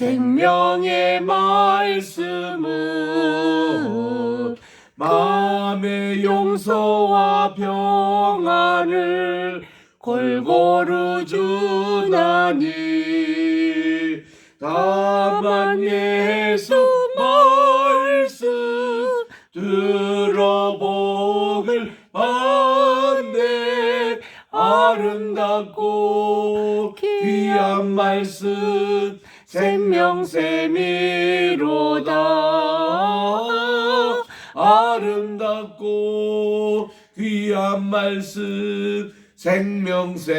생명의 말씀은 마음의 용서와 평안을 골고루 주나니 다만 예수 말씀 들어보길 받네. 아름답고 귀한 말씀 생명샘이로다. 아름답고 귀한 말씀 생명샘이로다.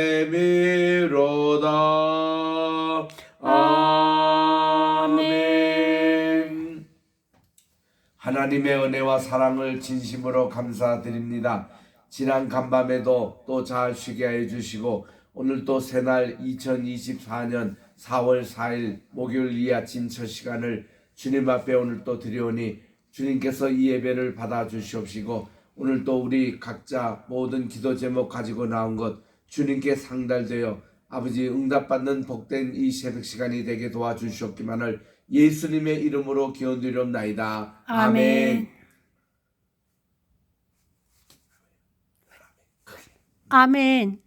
아멘. 하나님의 은혜와 사랑을 진심으로 감사드립니다. 지난 간밤에도 또 잘 쉬게 해주시고 오늘 또 새날 2024년 4월 4일 목요일 이 아침 첫 시간을 주님 앞에 오늘 또 드려오니 주님께서 이 예배를 받아 주시옵시고 오늘 또 우리 각자 모든 기도 제목 가지고 나온 것 주님께 상달되어 아버지 응답받는 복된 이 새벽 시간이 되게 도와주시옵기만을 예수님의 이름으로 기원드리옵나이다. 아멘. 아멘.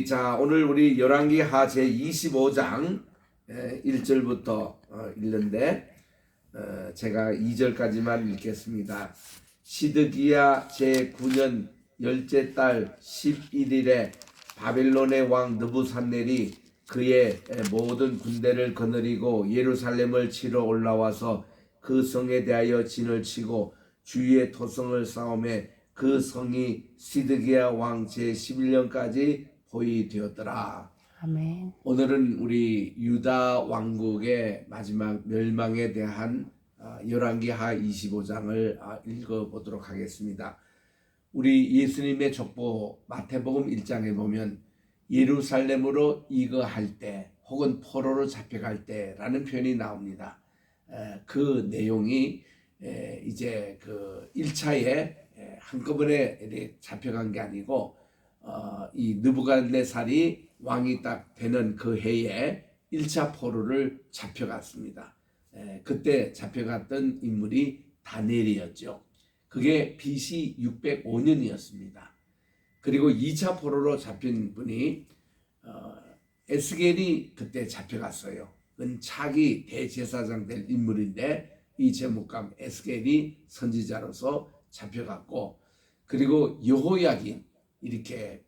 자, 오늘 우리 열왕기하 제25장 1절부터 읽는데 제가 2절까지만 읽겠습니다. 시드기야 제9년 열째 달 11일에 바벨론의 왕 느부갓네살이 그의 모든 군대를 거느리고 예루살렘을 치러 올라와서 그 성에 대하여 진을 치고 주위의 토성을 싸움에 그 성이 시드기야 왕 제11년까지 포위되었더라. 아멘. 오늘은 우리 유다 왕국의 마지막 멸망에 대한 열왕기하 25장을 읽어보도록 하겠습니다. 우리 예수님의 족보 마태복음 1장에 보면 예루살렘으로 이거할 때 혹은 포로로 잡혀갈 때라는 표현이 나옵니다. 그 내용이 이제 그 1차에 한꺼번에 잡혀간 게 아니고 이 느부갓네살이 왕이 딱 되는 그 해에 1차 포로를 잡혀갔습니다. 그때 잡혀갔던 인물이 다니엘이었죠. 그게 BC 605년이었습니다. 그리고 2차 포로로 잡힌 분이 에스겔이 그때 잡혀갔어요. 그건 차기 대제사장 될 인물인데 이 제목감 에스겔이 선지자로서 잡혀갔고, 그리고 여호야긴 이렇게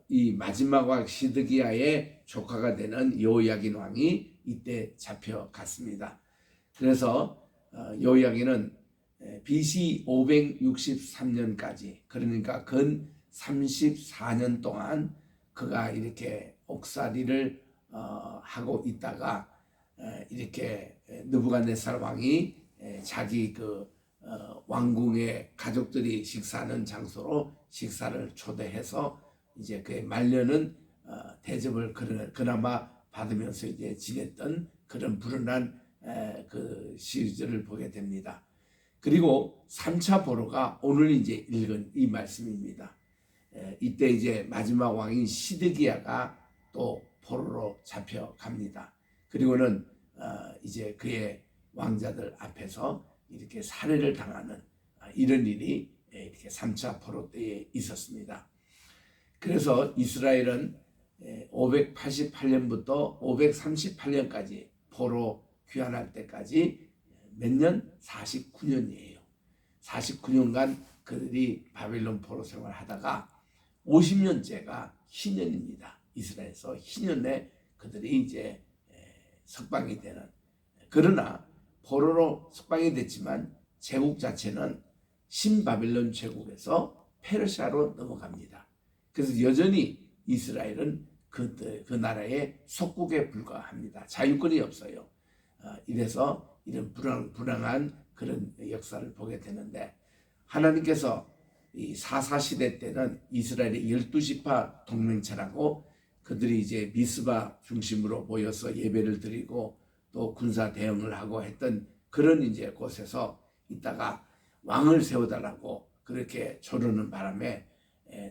이 마지막 왕 시드기야의 조카가 되는 여호야긴 왕이 이때 잡혀갔습니다. 그래서 여호야긴은 BC 563년까지 그러니까 근 34년 동안 그가 이렇게 옥살이를 하고 있다가 이렇게 느부갓네살 왕이 자기 왕궁의 가족들이 식사하는 장소로 식사를 초대해서 이제 그의 말년은 대접을 그나마 받으면서 이제 지냈던 그런 불운한 그 시리즈를 보게 됩니다. 그리고 3차 포로가 오늘 이제 읽은 이 말씀입니다. 이때 이제 마지막 왕인 시드기야가 또 포로로 잡혀갑니다. 그리고는 이제 그의 왕자들 앞에서 이렇게 살해를 당하는 이런 일이 이렇게 3차 포로 때에 있었습니다. 그래서 이스라엘은 588년부터 538년까지 포로 귀환할 때까지 몇 년? 49년이에요. 49년간 그들이 바벨론 포로 생활하다가 50년째가 희년입니다. 이스라엘에서 희년에 그들이 이제 석방이 되는. 그러나 포로로 석방이 됐지만 제국 자체는 신바벨론 제국에서 페르시아로 넘어갑니다. 그래서 여전히 이스라엘은 그 나라의 속국에 불과합니다. 자유권이 없어요. 이래서 이런 불황한 그런 역사를 보게 되는데, 하나님께서 이 사사시대 때는 이스라엘의 12지파 동맹체라고 그들이 이제 미스바 중심으로 모여서 예배를 드리고 또 군사 대응을 하고 했던 그런 이제 곳에서 있다가 왕을 세워달라고 그렇게 조르는 바람에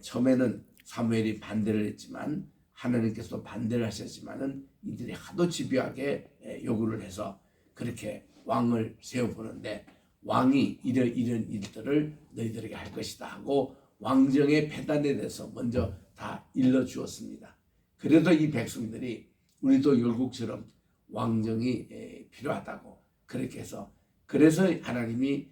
처음에는 사무엘이 반대를 했지만 하나님께서 반대를 하셨지만은 이들이 하도 집요하게 요구를 해서 그렇게 왕을 세워보는데, 왕이 이런 일들을 너희들에게 할 것이다 하고 왕정의 폐단에 대해서 먼저 다 일러주었습니다. 그래도 이 백성들이 우리도 열국처럼 왕정이 필요하다고 그렇게 해서, 그래서 하나님이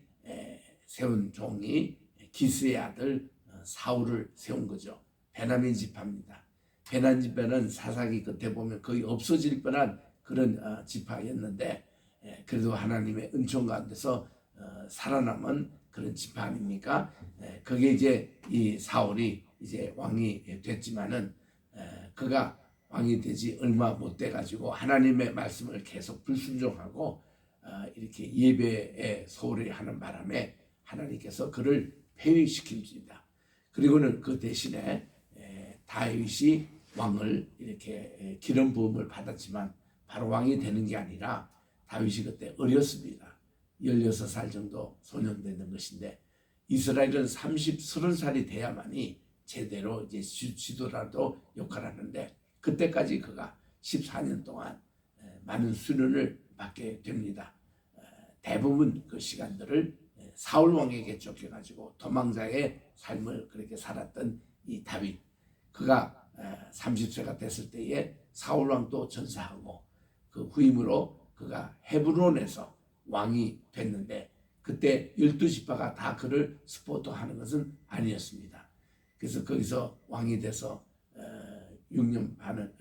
세운 종이 기스의 아들 사울을 세운 거죠. 베냐민 지파입니다. 베냐민 지파는 사사기 끝에 보면 거의 없어질 뻔한 그런 지파였는데, 그래도 하나님의 은총 가운데서 살아남은 그런 지파 아닙니까? 그게 이제 이 사울이 이제 왕이 됐지만은 그가 왕이 되지 얼마 못 돼 가지고 하나님의 말씀을 계속 불순종하고 이렇게 예배에 소홀히 하는 바람에 하나님께서 그를 폐위시킵니다. 그리고는 그 대신에 다윗이 왕을 이렇게 기름 부음을 받았지만 바로 왕이 되는 게 아니라, 다윗이 그때 어렸습니다. 16살 정도 소년 되는 것인데, 이스라엘은 30살이 돼야만이 제대로 이제 지도라도 역할을 하는데, 그때까지 그가 14년 동안 많은 수련을 받게 됩니다. 대부분 그 시간들을 사울 왕에게 쫓겨가지고 도망자의 삶을 그렇게 살았던 이 다윗, 그가 30세가 됐을 때에 사울 왕도 전사하고 그 후임으로 그가 헤브론에서 왕이 됐는데, 그때 12지파가 다 그를 스포트하는 것은 아니었습니다. 그래서 거기서 왕이 돼서 6년 반을,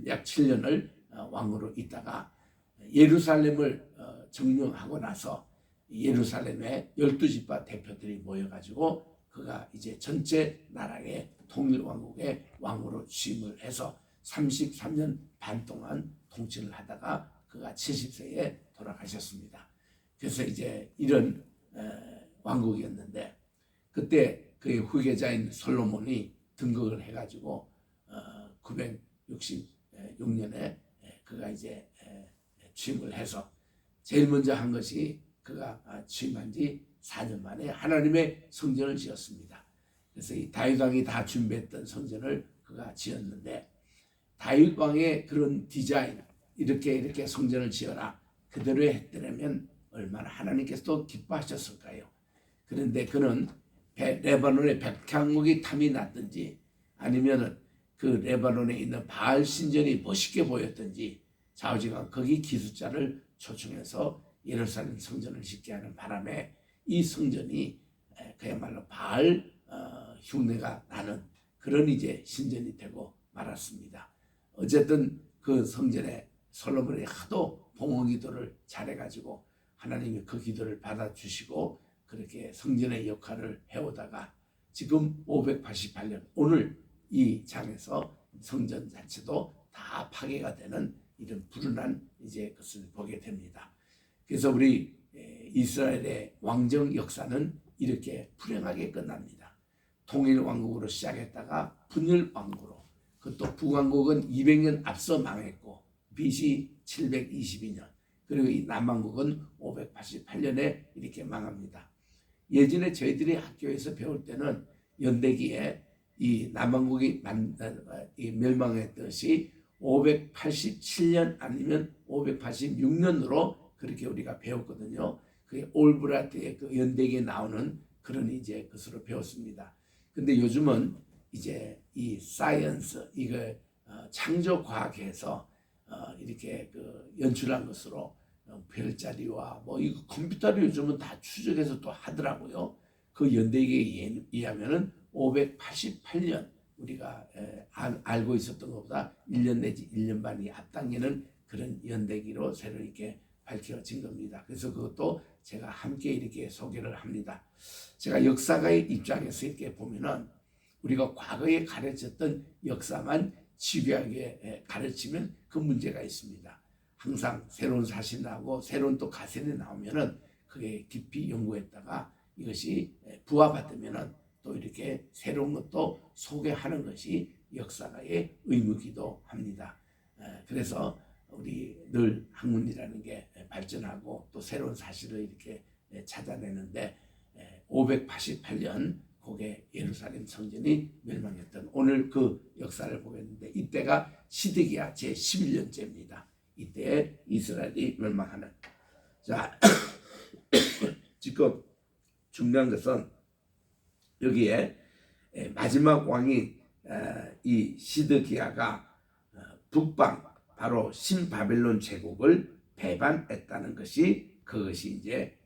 약 7년을 왕으로 있다가 예루살렘을 점령하고 나서 예루살렘에 12지파 대표들이 모여가지고 그가 이제 전체 나라의 통일왕국의 왕으로 취임을 해서 33년 반 동안 통치를 하다가 그가 70세에 돌아가셨습니다. 그래서 이제 이런 왕국이었는데, 그때 그의 후계자인 솔로몬이 등극을 해가지고 966년에 그가 이제 취임을 해서 제일 먼저 한 것이, 그가 취임한 지 4년 만에 하나님의 성전을 지었습니다. 그래서 이 다윗 왕이 다 준비했던 성전을 그가 지었는데, 다윗 왕의 그런 디자인, 이렇게 성전을 지어라, 그대로 했더라면 얼마나 하나님께서도 기뻐하셨을까요? 그런데 그는 레바논의 백향목이 탐이 났든지, 아니면은 그 레바논에 있는 바알 신전이 멋있게 보였든지, 좌우지간 거기 기술자를 초청해서 예루살렘 성전을 짓게 하는 바람에 이 성전이 그야말로 바알 흉내가 나는 그런 이제 신전이 되고 말았습니다. 어쨌든 그 성전에 솔로몬이 하도 봉헌기도를 잘해가지고 하나님이 그 기도를 받아주시고 그렇게 성전의 역할을 해오다가 지금 588년 오늘 이 장에서 성전 자체도 다 파괴가 되는 이런 불운한 이제 것을 보게 됩니다. 그래서 우리 이스라엘의 왕정 역사는 이렇게 불행하게 끝납니다. 통일왕국으로 시작했다가 분열왕국으로, 그것도 북왕국은 200년 앞서 망했고 BC 722년, 그리고 이 남왕국은 588년에 이렇게 망합니다. 예전에 저희들이 학교에서 배울 때는 연대기에 이 남왕국이 멸망했듯이 587년 아니면 586년으로 그렇게 우리가 배웠거든요. 그게 올브라트의 그 연대기에 나오는 그런 이제 것으로 배웠습니다. 근데 요즘은 이제 이 사이언스, 이거 창조 과학에서 이렇게 그 연출한 것으로 별자리와 뭐 이거 컴퓨터로 요즘은 다 추적해서 또 하더라고요. 그 연대기에 의하면은 588년 우리가 알고 있었던 것보다 1년 내지 1년 반이 앞당기는 그런 연대기로 새로 이렇게 밝혀진 겁니다. 그래서 그것도 제가 함께 이렇게 소개를 합니다. 제가 역사가의 입장에서 이렇게 보면은 우리가 과거에 가르쳤던 역사만 집요하게 가르치면 그 문제가 있습니다. 항상 새로운 사실이 나오고 새로운 또 가설이 나오면은 그게 깊이 연구했다가 이것이 부합하다면은 또 이렇게 새로운 것도 소개하는 것이 역사가의 의무기도 합니다. 그래서 우리 늘 학문이라는 게 발전하고 또 새로운 사실을 이렇게 찾아내는데 588년 그게 예루살렘 성전이 멸망했던 오늘 그 역사를 보겠는데 이때가 시드기야 제11년째입니다. 이때 이스라엘이 멸망하는. 자, 지금 중요한 것은 여기에 마지막 왕이 이 시드기야가 북방 바로 신바벨론 제국을 배반했다는 것이 그것이 이제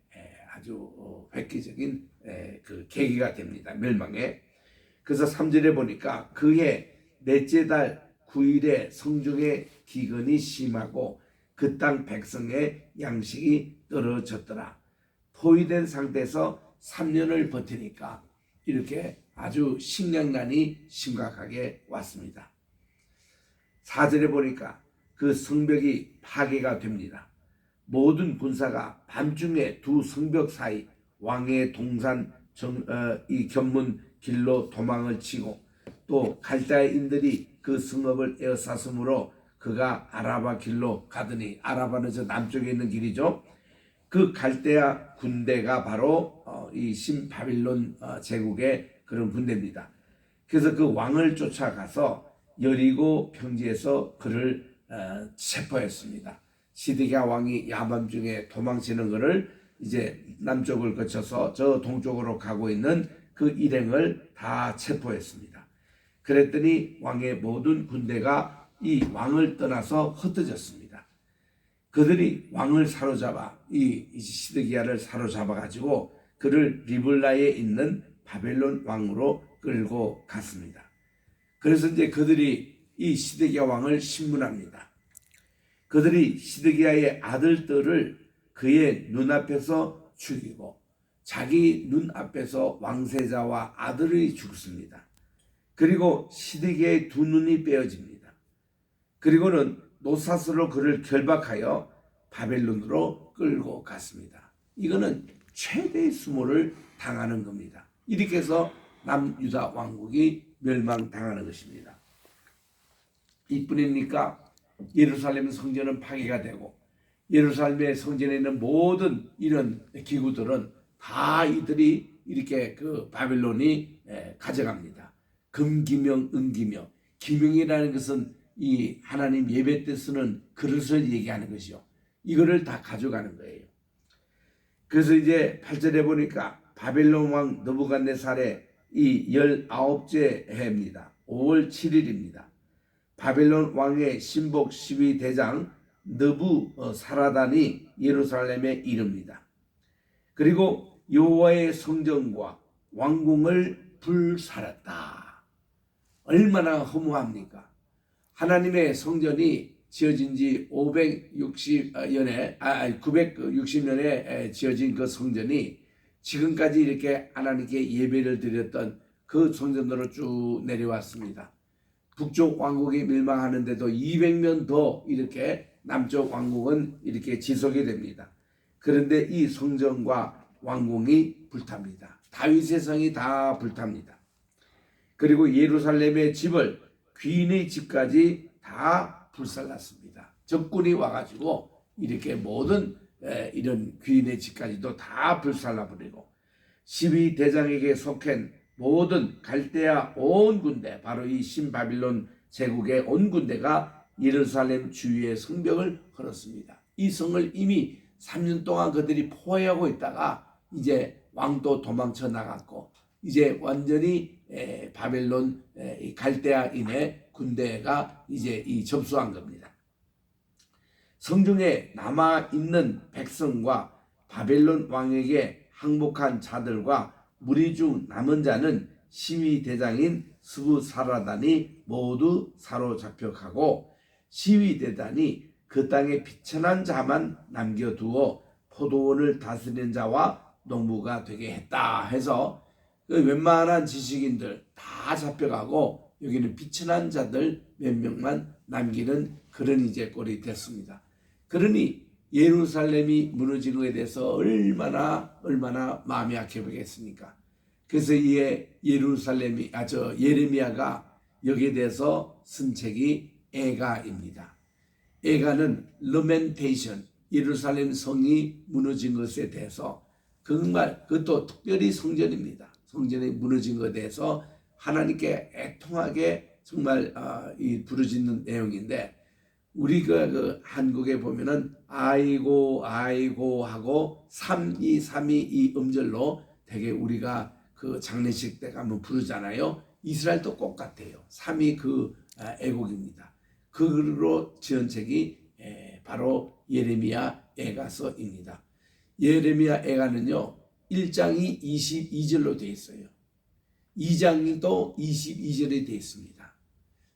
아주 획기적인 그 계기가 됩니다. 멸망에. 그래서 3절에 보니까 그해 넷째 달 9일에 성중의 기근이 심하고 그 땅 백성의 양식이 떨어졌더라. 포위된 상태에서 3년을 버티니까 이렇게 아주 식량난이 심각하게 왔습니다. 4절에 보니까 그 성벽이 파괴가 됩니다. 모든 군사가 밤중에 두 성벽 사이 왕의 동산 이 견문 길로 도망을 치고 또 갈대아인들이 그 성읍을 에워쌌으므로 그가 아라바 길로 가더니, 아라바는 저 남쪽에 있는 길이죠. 그 갈대아 군대가 바로 이 신바빌론 제국의 그런 군대입니다. 그래서 그 왕을 쫓아가서 여리고 평지에서 그를 체포했습니다. 시드기야 왕이 야밤중에 도망치는 것을 이제 남쪽을 거쳐서 저 동쪽으로 가고 있는 그 일행을 다 체포했습니다. 그랬더니 왕의 모든 군대가 이 왕을 떠나서 흩어졌습니다. 그들이 왕을 사로잡아 이 시드기야를 사로잡아 가지고 그를 리블라에 있는 바벨론 왕으로 끌고 갔습니다. 그래서 이제 그들이 이 시드기야 왕을 신문합니다. 그들이 시드기야의 아들들을 그의 눈앞에서 죽이고 자기 눈앞에서 왕세자와 아들이 죽습니다. 그리고 시드기야의 두 눈이 빼어집니다. 그리고는 노사스로 그를 결박하여 바벨론으로 끌고 갔습니다. 이거는 최대의 수모를 당하는 겁니다. 이렇게 해서 남유다 왕국이 멸망당하는 것입니다. 이뿐입니까? 예루살렘 성전은 파괴가 되고 예루살렘의 성전에 있는 모든 이런 기구들은 다 이들이 이렇게 그 바벨론이 가져갑니다. 금기명, 은기명. 기명이라는 것은 이 하나님 예배 때 쓰는 그릇을 얘기하는 것이요. 이거를 다 가져가는 거예요. 그래서 이제 8절에 보니까 바벨론 왕 느부갓네살의 이 19째 해입니다. 5월 7일입니다. 바벨론 왕의 신복 12대장 느부사라단이 예루살렘에 이릅니다. 그리고 여호와의 성전과 왕궁을 불살았다. 얼마나 허무합니까? 하나님의 성전이 지어진 지 960년에 지어진 그 성전이 지금까지 이렇게 하나님께 예배를 드렸던 그 성전으로 쭉 내려왔습니다. 북쪽 왕국이 멸망하는데도 200년 더 이렇게 남쪽 왕국은 이렇게 지속이 됩니다. 그런데 이 성전과 왕궁이 불탑니다. 다윗의 성이 다 불탑니다. 그리고 예루살렘의 집을 귀인의 집까지 다 불살랐습니다. 적군이 와가지고 이렇게 모든 이런 귀인의 집까지도 다 불살라버리고 12대장에게 속한 모든 갈대아 온 군대, 바로 이 신바빌론 제국의 온 군대가 예루살렘 주위의 성벽을 헐었습니다. 이 성을 이미 3년 동안 그들이 포위하고 있다가 이제 왕도 도망쳐 나갔고 이제 완전히 바벨론 갈대아인의 군대가 이제 이 접수한 겁니다. 성중에 남아있는 백성과 바벨론 왕에게 항복한 자들과 무리 중 남은 자는 시위대장인 스부사라단이 모두 사로잡혀 가고 시위대단이 그 땅에 비천한 자만 남겨두어 포도원을 다스리는 자와 농부가 되게 했다 해서 그 웬만한 지식인들 다 잡혀가고 여기는 비천한 자들 몇 명만 남기는 그런 이제 꼴이 됐습니다. 그러니 예루살렘이 무너진 것에 대해서 얼마나 마음이 약해 보겠습니까? 그래서 이에 예레미야가 여기에 대해서 쓴 책이 에가입니다. 에가는 러멘테이션, 예루살렘 성이 무너진 것에 대해서 정말 그것도 특별히 성전입니다. 성전이 무너진 것에 대해서 하나님께 애통하게 정말 이 부르짖는 내용인데 우리가 그 한국에 보면은 아이고 아이고 하고 3이 이 음절로 되게 우리가 그 장례식 때 가면 부르잖아요. 이스라엘도 똑같아요. 3이 그 애곡입니다. 그로 지은 책이 바로 예레미야 애가서입니다. 예레미야 애가는요 1장이 22절로 되어 있어요. 2장이 또 22절에 되어 있습니다.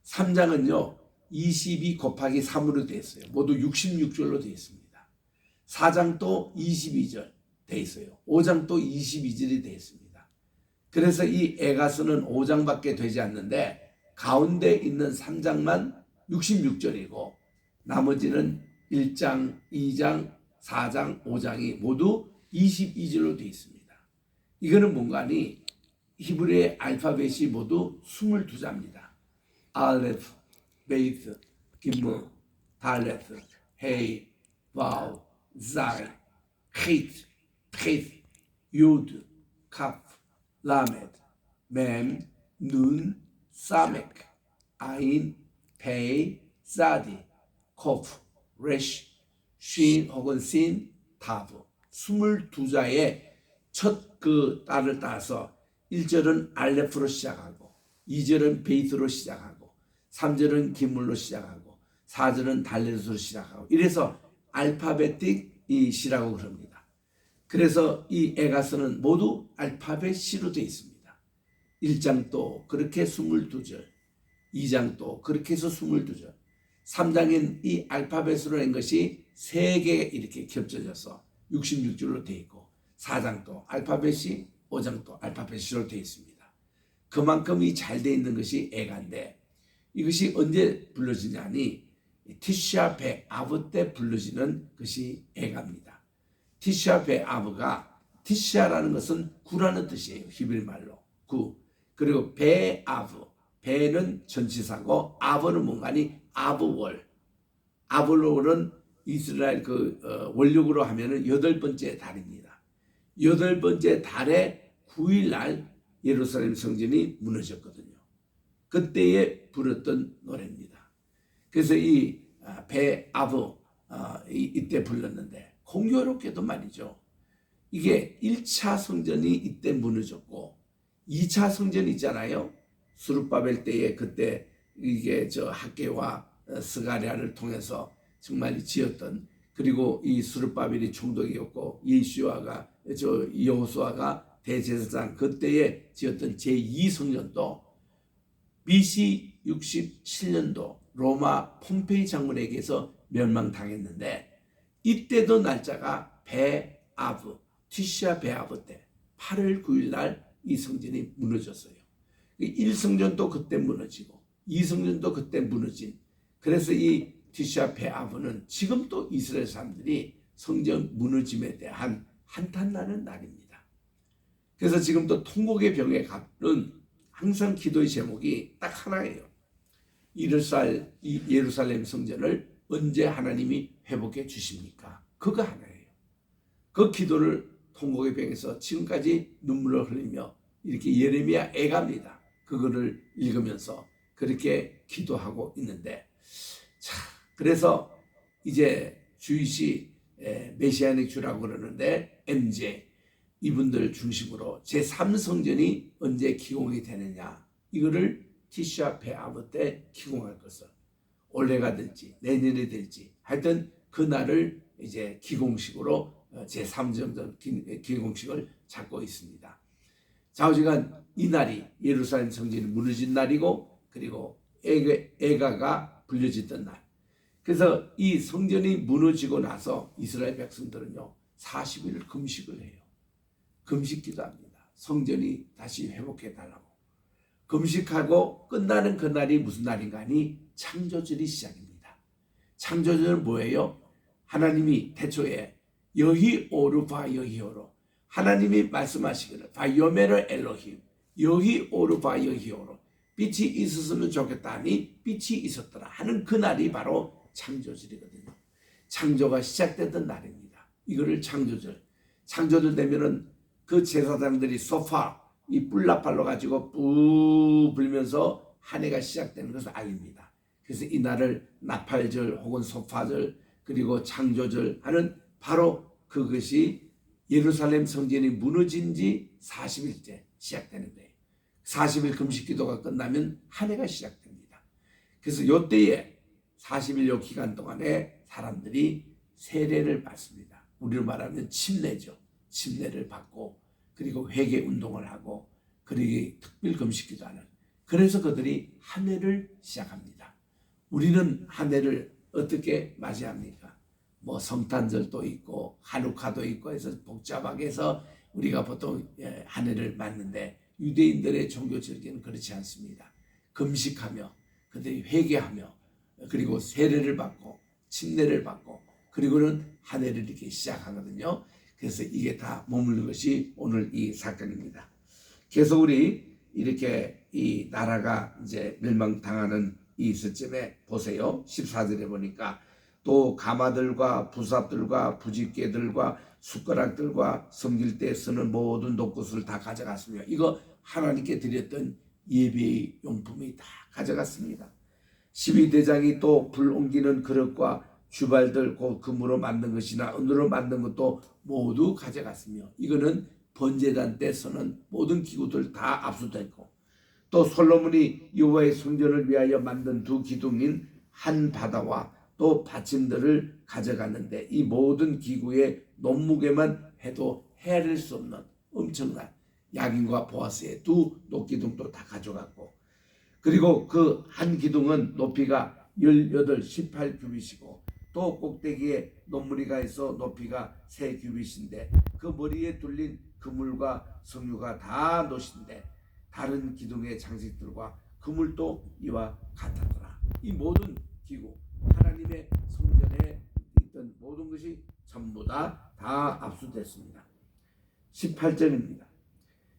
3장은요 22 곱하기 3으로 되어 있어요. 모두 66절로 되어 있습니다. 4장 또 22절 되어 있어요. 5장 또 22절이 되어 있습니다. 그래서 이 애가서는 5장밖에 되지 않는데 가운데 있는 3장만 66절이고 나머지는 1장, 2장, 4장, 5장이 모두 22절로 되어 있습니다. 이거는 뭔가 하니 히브리의 알파벳이 모두 22자입니다. 알레프, 베이트, 기므, 달레트, 헤이, 바우, 자이, 히트, 테스, 요드, 카프, 라메드, mem, 눈, 사멕, 아인, 페이, 사디, 코프, 레시, 쉰 혹은 신, 타브 22자의 첫 그 딸을 따서 1절은 알레프로 시작하고 2절은 베이트로 시작하고 3절은 기물로 시작하고 4절은 달레트로 시작하고 이래서 알파베틱 이 시라고 그럽니다. 그래서 이 애가서는 모두 알파벳 C로 되어 있습니다. 1장도 그렇게 22절 2장도 그렇게 해서 22절 3장인 이 알파벳으로 낸 것이 3개 이렇게 겹쳐져서 66줄로 되어 있고 4장도 알파벳이 5장도 알파벳으로 되어 있습니다. 그만큼 이 잘 되어 있는 것이 애가인데 이것이 언제 불러지냐니 티샤 베아브 때 불러지는 것이 애가입니다. 티샤 베아브가 티샤라는 것은 구라는 뜻이에요. 히브리 말로 구. 그리고 베아브 베는 전치사고 아브는 뭔가니 아브월. 아브월은 이스라엘 그 원력으로 하면은 8번째 달입니다. 8번째 달에 9일날 예루살렘 성전이 무너졌거든요. 그때에 불렀던 노래입니다. 그래서 이 베아브 이때 불렀는데 공교롭게도 말이죠. 이게 1차 성전이 이때 무너졌고 2차 성전 있잖아요. 스룹바벨 때에 그때 이게 저 학개와 스가랴를 통해서 정말 지었던 그리고 이 스룹바벨이 총독이었고 예수아가 저 여호수아가 대제사장 그때에 지었던 제2성전도 BC 67년도 로마 폼페이 장군에게서 멸망당했는데 이때도 날짜가 베아브 티샤 베아브 때 8월 9일 날 이 성전이 무너졌어요. 1성전도 그때 무너지고 2성전도 그때 무너진 그래서 이 티샤 베아브는 지금도 이스라엘 사람들이 성전 무너짐에 대한 한탄나는 날입니다. 그래서 지금도 통곡의 병에 가는 항상 기도의 제목이 딱 하나예요. 이 예루살렘 성전을 언제 하나님이 회복해 주십니까? 그거 하나예요. 그 기도를 통곡의 병에서 지금까지 눈물을 흘리며 이렇게 예레미야 애가입니다. 그거를 읽으면서 그렇게 기도하고 있는데 자 그래서 이제 주이시 메시아닉 주라고 그러는데 MJ 이분들 중심으로 제3성전이 언제 기공이 되느냐 이거를 티샤 베아브 때 기공할 것을 올해가 될지 내년에 될지 하여튼 그날을 이제 기공식으로 제3성전 기공식을 잡고 있습니다. 좌우지간 이 날이 예루살렘 성전이 무너진 날이고 그리고 애가가 불려졌던 날. 그래서 이 성전이 무너지고 나서 이스라엘 백성들은요 40일을 금식을 해요. 금식 기도합니다. 성전이 다시 회복해 달라고. 금식하고 끝나는 그날이 무슨 날인가 하니 창조절이 시작입니다. 창조절은 뭐예요? 하나님이 태초에 여히 오르 바 여히 오르 하나님이 말씀하시기를 바요메르 엘로힘 여히 오르 바 여히 오르 빛이 있었으면 좋겠다 하니 빛이 있었더라 하는 그날이 바로 창조절이거든요. 창조가 시작되던 날입니다. 이거를 창조절 되면은 그 제사장들이 소파 이 뿔나팔로 가지고 뿌 불면서 한 해가 시작되는 것을 알립니다. 그래서 이날을 나팔절 혹은 소파절 그리고 창조절 하는 바로 그것이 예루살렘 성전이 무너진 지 40일째 시작되는 거예요. 40일 금식기도가 끝나면 한 해가 시작됩니다. 그래서 이때에 40일 요 기간 동안에 사람들이 세례를 받습니다. 우리로 말하면 침례죠. 침례를 받고 그리고 회개 운동을 하고 그리고 특별 금식기도 하는, 그래서 그들이 한 해를 시작합니다. 우리는 한 해를 어떻게 맞이합니까? 뭐 성탄절도 있고 하누카도 있고 해서 복잡하게 해서 우리가 보통 한 해를 맞는데, 유대인들의 종교 절기는 그렇지 않습니다. 금식하며 그들이 회개하며 그리고 세례를 받고 침례를 받고 그리고는 한 해를 이렇게 시작하거든요. 그래서 이게 다 머무는 것이 오늘 이 사건입니다. 그래서 우리 이렇게 이 나라가 이제 멸망당하는 이 시점에 보세요. 14절에 보니까 또 가마들과 부삽들과 부집개들과 숟가락들과 섬길 때 쓰는 모든 녹것을 다 가져갔으며, 이거 하나님께 드렸던 예배의 용품이 다 가져갔습니다. 12대장이 또 불 옮기는 그릇과 주발들 곧 금으로 만든 것이나 은으로 만든 것도 모두 가져갔으며, 이거는 번제단 때 쓰는 모든 기구들 다 압수됐고, 또 솔로몬이 여호와의 성전을 위하여 만든 두 기둥인 한 바다와 또 받침들을 가져갔는데, 이 모든 기구의 논무게만 해도 헤아릴 수 없는 엄청난 야긴과 보아스의 두 녹기둥도 다 가져갔고, 그리고 그 한 기둥은 높이가 18, 18규빗이고 또 꼭대기에 논무리가 있어 높이가 3규빗인데 그 머리에 둘린 그물과 석류가 다 노신데 다른 기둥의 장식들과 그물도 이와 같았더라. 이 모든 기구, 하나님의 성전에 있던 모든 것이 전부 다 압수됐습니다. 18절입니다.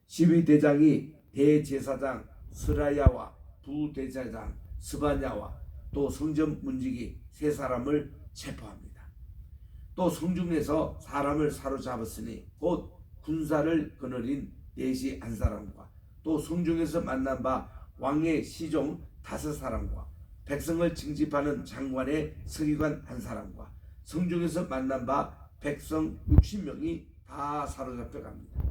12대장이 대제사장 스라야와 부대제사장 스바냐와 또 성전 문지기 3사람을 체포합니다. 또 성중에서 사람을 사로잡았으니 곧 군사를 거느린 내시 1사람과 또 성중에서 만난 바 왕의 시종 5사람과 백성을 징집하는 장관의 서기관 1사람과 성중에서 만난 바 백성 60명이 다 사로잡혀갑니다.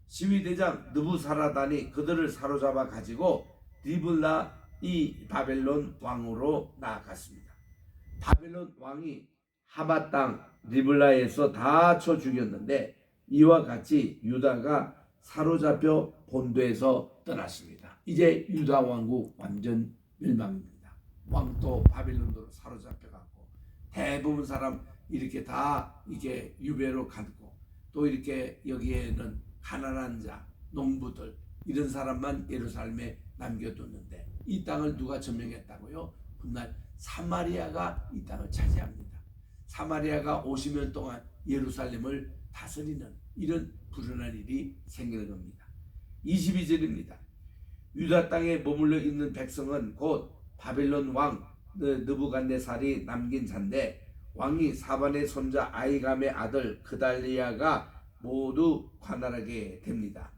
시위대장 느부사라단이 그들을 사로잡아 가지고 리블라 이 바벨론 왕으로 나아갔습니다. 바벨론 왕이 하마 땅 리블라에서 다 쳐 죽였는데 이와 같이 유다가 사로잡혀 본토에서 떠났습니다. 이제 유다 왕국 완전 멸망입니다. 왕도 바벨론으로 사로잡혀갔고 대부분 사람 이렇게 다 이게 유배로 갔고 또 이렇게 여기에는 가난한 자, 농부들 이런 사람만 예루살렘에 남겨뒀는데 이 땅을 누가 점령했다고요? 훗날 사마리아가 이 땅을 차지합니다. 사마리아가 50년 동안 예루살렘을 다스리는 이런 불운한 일이 생기는 겁니다. 22절입니다. 유다 땅에 머물러 있는 백성은 곧 바벨론 왕 느부갓네살이 남긴 자인데 왕이 사반의 손자 아이감의 아들 그달리아가 모두 관할하게 됩니다.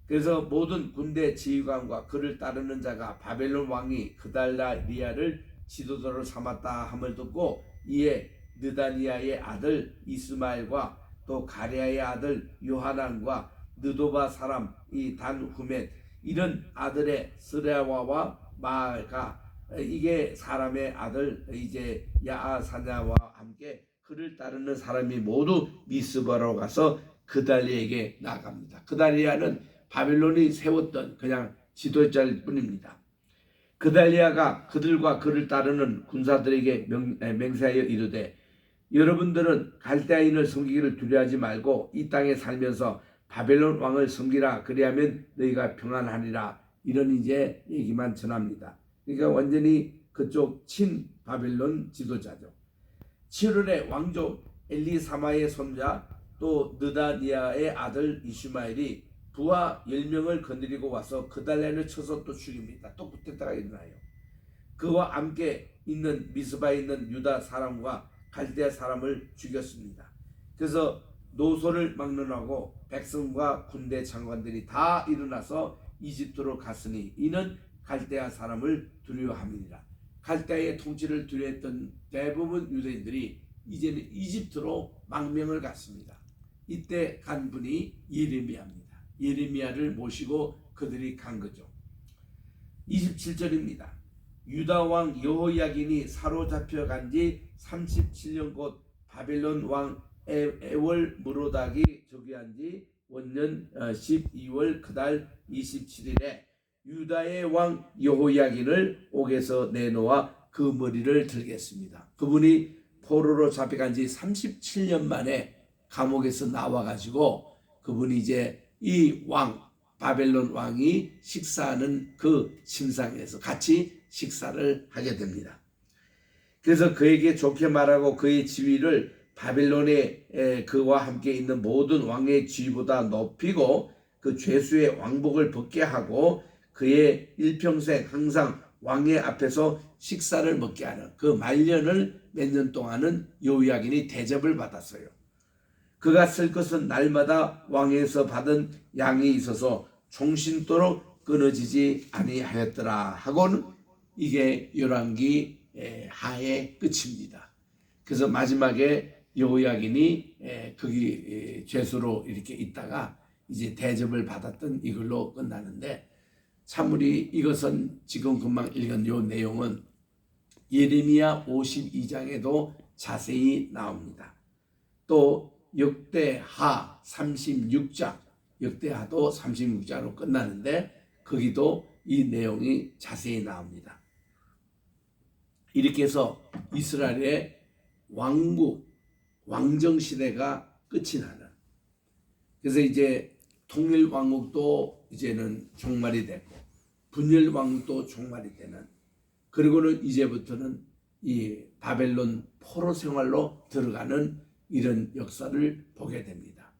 그래서 모든 군대 지휘관과 그를 따르는 자가 바벨론 왕이 그달리아를 지도자로 삼았다 함을 듣고 이에 느다니아의 아들 이스마엘과 또 가랴의 아들 요하난과 느도바 사람 이 단후멧 이런 아들의 스레와와 마가 이게 사람의 아들 이제 야아사냐와 함께 그를 따르는 사람이 모두 미스바로 가서 그달리아에게 나갑니다. 그달리아는 바벨론이 세웠던 그냥 지도자일 뿐입니다. 그달리아가 그들과 그를 따르는 군사들에게 맹세하여 이르되 여러분들은 갈대아인을 섬기기를 두려워하지 말고 이 땅에 살면서 바벨론 왕을 섬기라. 그리하면 너희가 평안하리라. 이런 이제 얘기만 전합니다. 그러니까 완전히 그쪽 친 바벨론 지도자죠. 7월에 왕족 엘리사마의 손자 또 느다니아의 아들 이슈마엘이 부하 10명을 거느리고 와서 그달리아를 쳐서 또 죽입니다. 또 쿠데타가 일어나요. 그와 함께 있는 미스바에 있는 유다 사람과 갈대아 사람을 죽였습니다. 그래서 노소를 막론하고 백성과 군대 장관들이 다 일어나서 이집트로 갔으니 이는 갈대아 사람을 두려워함이니라. 갈대아의 통치를 두려워했던 대부분 유대인들이 이제는 이집트로 망명을 갔습니다. 이때 간 분이 예레미야입니다. 예레미야를 모시고 그들이 간 거죠. 27절입니다. 유다 왕 여호야긴이 사로잡혀 간 지 37년 곧 바벨론 왕 에월 무로닥이 즉위한 지 원년 12월 그달 27일에 유다의 왕 여호야긴을 옥에서 내놓아 그 머리를 들겠습니다. 그분이 포로로 잡혀간 지 37년 만에 감옥에서 나와가지고 그분이 이제 이 왕 바벨론 왕이 식사하는 그 침상에서 같이 식사를 하게 됩니다. 그래서 그에게 좋게 말하고 그의 지위를 바벨론에 그와 함께 있는 모든 왕의 지위보다 높이고 그 죄수의 왕복을 벗게 하고 그의 일평생 항상 왕의 앞에서 식사를 먹게 하는 그 말년을 몇 년 동안은 여호야긴이 대접을 받았어요. 그가 쓸 것은 날마다 왕에서 받은 양이 있어서 종신토록 끊어지지 아니하였더라 하고는 이게 열왕기 하의 끝입니다. 그래서 마지막에 여호야긴이 거기 죄수로 이렇게 있다가 이제 대접을 받았던 이걸로 끝나는데 참으리 이것은 지금 금방 읽은 요 내용은 예레미야 52장에도 자세히 나옵니다. 또 역대하 36장, 역대하도 36장으로 끝나는데 거기도 이 내용이 자세히 나옵니다. 이렇게 해서 이스라엘의 왕국, 왕정시대가 끝이 나는, 그래서 이제 통일왕국도 이제는 종말이 됐고 분열왕국도 종말이 되는, 그리고는 이제부터는 이 바벨론 포로 생활로 들어가는 이런 역사를 보게 됩니다.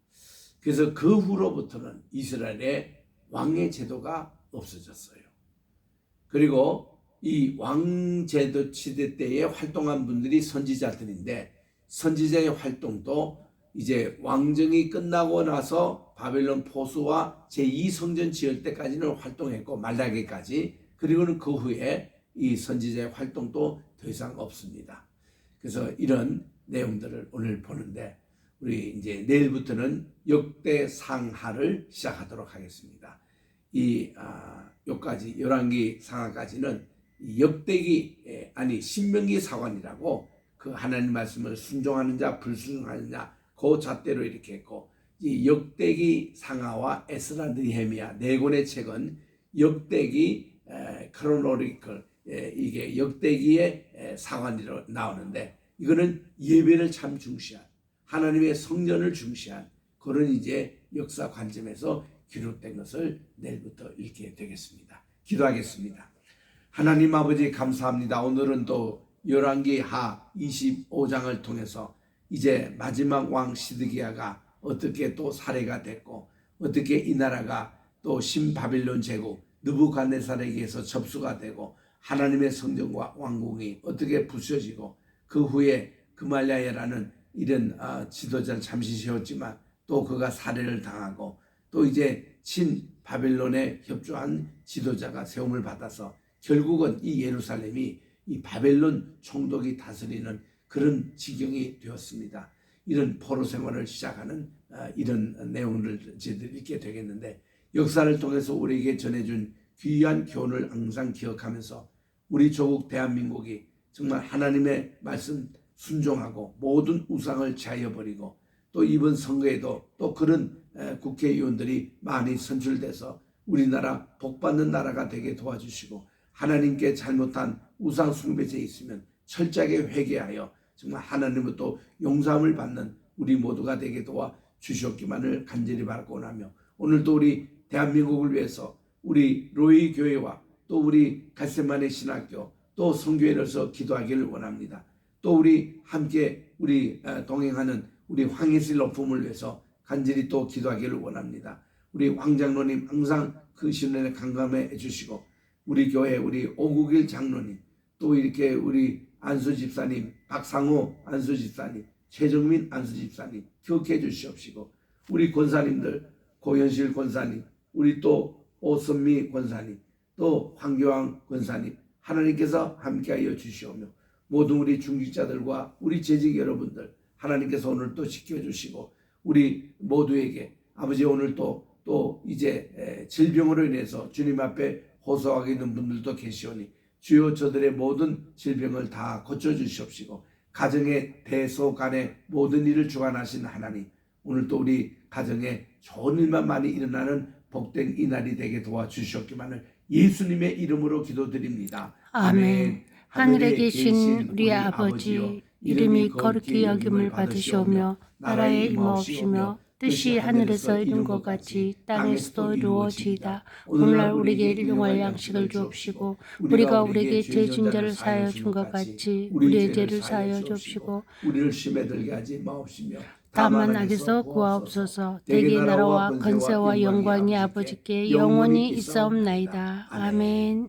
그래서 그 후로부터는 이스라엘의 왕의 제도가 없어졌어요. 그리고 이 왕제도 시대 때에 활동한 분들이 선지자들인데 선지자의 활동도 이제 왕정이 끝나고 나서 바벨론 포수와 제2성전 지을 때까지는 활동했고 말라기까지, 그리고는 그 후에 이 선지자의 활동도 더 이상 없습니다. 그래서 이런 내용들을 오늘 보는데 우리 이제 내일부터는 역대상하를 시작하도록 하겠습니다. 요까지 열왕기 상하까지는 역대기 아니 신명기 사관이라고 그 하나님 말씀을 순종하는 자 불순종하는 자 그 잣대로 이렇게 했고, 이 역대기 상하와 에스라 느헤미야 네 권의 책은 역대기 크로노리컬 이게 역대기의 사관으로 나오는데 이거는 예배를 참 중시한 하나님의 성전을 중시한 그런 이제 역사 관점에서 기록된 것을 내일부터 읽게 되겠습니다. 기도하겠습니다. 하나님 아버지 감사합니다. 오늘은 또 열왕기 하 25장을 통해서 이제 마지막 왕 시드기야가 어떻게 또 살해가 됐고 어떻게 이 나라가 또 신바빌론 제국 느부갓네살에게서 접수가 되고 하나님의 성전과 왕궁이 어떻게 부서지고 그 후에 그말랴야라는 이런 지도자를 잠시 세웠지만 또 그가 살해를 당하고 또 이제 신바빌론에 협조한 지도자가 세움을 받아서 결국은 이 예루살렘이 이 바벨론 총독이 다스리는 그런 지경이 되었습니다. 이런 포로 생활을 시작하는 이런 내용을 저희들이 읽게 되겠는데 역사를 통해서 우리에게 전해준 귀한 교훈을 항상 기억하면서 우리 조국 대한민국이 정말 하나님의 말씀 순종하고 모든 우상을 제하여버리고 또 이번 선거에도 또 그런 국회의원들이 많이 선출돼서 우리나라 복받는 나라가 되게 도와주시고 하나님께 잘못한 우상 숭배죄 있으면 철저하게 회개하여 정말 하나님으로부터 용서함을 받는 우리 모두가 되게 도와 주셨기만을 간절히 바라고 하며 오늘도 우리 대한민국을 위해서 우리 로이 교회와 또 우리 갓세마네 신학교 또 성교회로서 기도하기를 원합니다. 또 우리 함께 우리 동행하는 우리 황예슬 높음을 위해서 간절히 또 기도하기를 원합니다. 우리 황장로님 항상 그 신뢰에 강감해 주시고 우리 교회 우리 오국일 장로님 또 이렇게 우리 안수 집사님 박상호 안수 집사님 최정민 안수 집사님 기억해 주시옵시고 우리 권사님들 고현실 권사님 우리 또 오선미 권사님 또 황교안 권사님 하나님께서 함께하여 주시오며 모든 우리 중직자들과 우리 재직 여러분들 하나님께서 오늘 또 지켜주시고 우리 모두에게 아버지 오늘 또 이제 질병으로 인해서 주님 앞에 호소하고 있는 분들도 계시오니 주여 저들의 모든 질병을 다 고쳐주시옵시고 가정의 대소간의 모든 일을 주관하신 하나님 오늘 또 우리 가정에 좋은 일만 많이 일어나는 복된 이날이 되게 도와주시옵기만을 예수님의 이름으로 기도드립니다. 아멘. 하늘에 계신 우리 아버지 이름이 거룩히 여김을 받으시오며 나라에 임하옵시며 뜻이 하늘에서 이룬 것 같이 땅에서도 이루어지이다. 오늘날 우리에게 일용할 양식을 주옵시고 우리가 우리에게 죄 진 자를 사하여 준 것 같이 우리의 죄를 사하여 주옵시고 우리를 시험에 들게 하지 마옵시며 다만 악에서 구하옵소서. 대개 나라와 권세와 영광이 아버지께 영원히 있사옵나이다. 아멘.